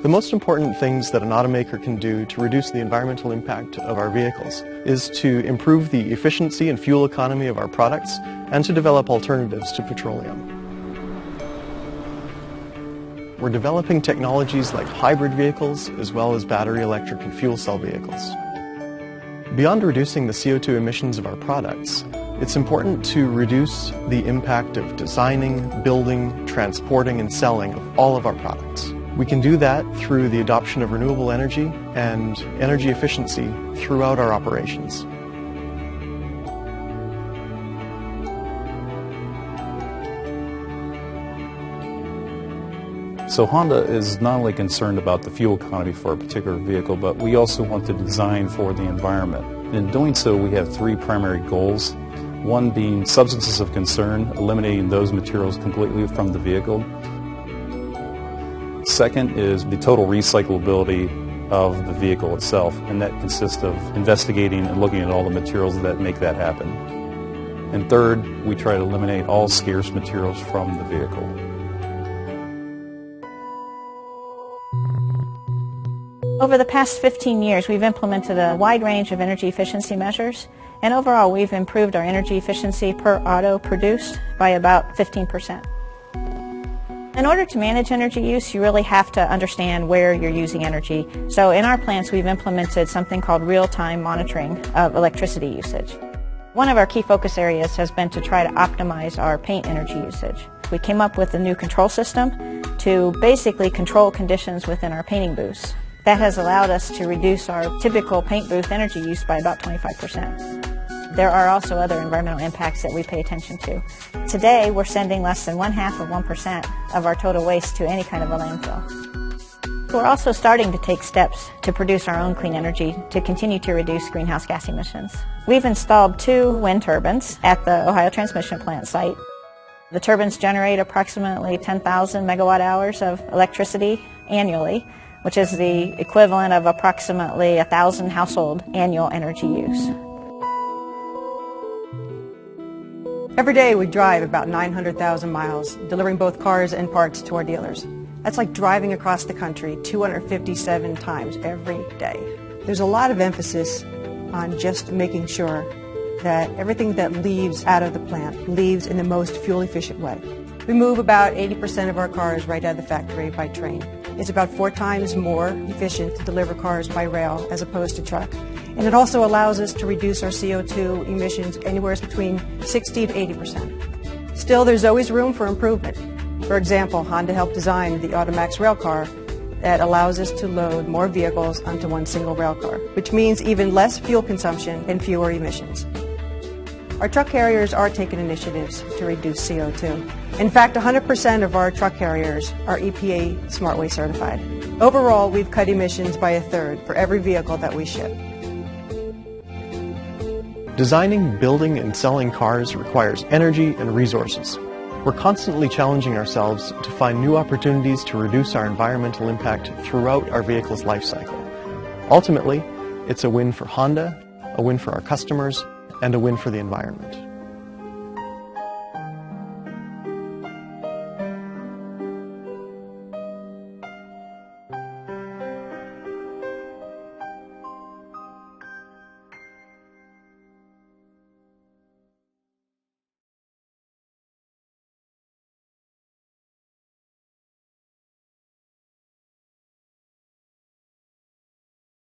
The most important things that an automaker can do to reduce the environmental impact of our vehicles is to improve the efficiency and fuel economy of our products and to develop alternatives to petroleum. We're developing technologies like hybrid vehicles as well as battery electric and fuel cell vehicles. Beyond reducing the CO2 emissions of our products, it's important to reduce the impact of designing, building, transporting, and selling of all of our products. We can do that through the adoption of renewable energy and energy efficiency throughout our operations. So Honda is not only concerned about the fuel economy for a particular vehicle, but we also want to design for the environment. In doing so, we have three primary goals. One being substances of concern, eliminating those materials completely from the vehicle. Second is the total recyclability of the vehicle itself, and that consists of investigating and looking at all the materials that make that happen. And third, we try to eliminate all scarce materials from the vehicle. Over the past 15 years, we've implemented a wide range of energy efficiency measures, and overall we've improved our energy efficiency per auto produced by about 15%. In order to manage energy use, you really have to understand where you're using energy. So in our plants, we've implemented something called real-time monitoring of electricity usage. One of our key focus areas has been to try to optimize our paint energy usage. We came up with a new control system to basically control conditions within our painting booths. That has allowed us to reduce our typical paint booth energy use by about 25%. There are also other environmental impacts that we pay attention to. Today, we're sending less than 1/2% of our total waste to any kind of a landfill. We're also starting to take steps to produce our own clean energy to continue to reduce greenhouse gas emissions. We've installed 2 wind turbines at the Ohio Transmission Plant site. The turbines generate approximately 10,000 megawatt hours of electricity annually, which is the equivalent of approximately 1,000 household annual energy use. Every day we drive about 900,000 miles, delivering both cars and parts to our dealers. That's like driving across the country 257 times every day. There's a lot of emphasis on just making sure that everything that leaves out of the plant leaves in the most fuel-efficient way. We move about 80% of our cars right out of the factory by train. It's about 4 times more efficient to deliver cars by rail as opposed to truck. And it also allows us to reduce our CO2 emissions anywhere between 60 to 80%. Still, there's always room for improvement. For example, Honda helped design the Automax rail car that allows us to load more vehicles onto one single rail car, which means even less fuel consumption and fewer emissions. Our truck carriers are taking initiatives to reduce CO2. In fact, 100% of our truck carriers are EPA SmartWay certified. Overall, we've cut emissions by 1/3 for every vehicle that we ship. Designing, building, and selling cars requires energy and resources. We're constantly challenging ourselves to find new opportunities to reduce our environmental impact throughout our vehicle's life cycle. Ultimately, it's a win for Honda, a win for our customers, and a win for the environment.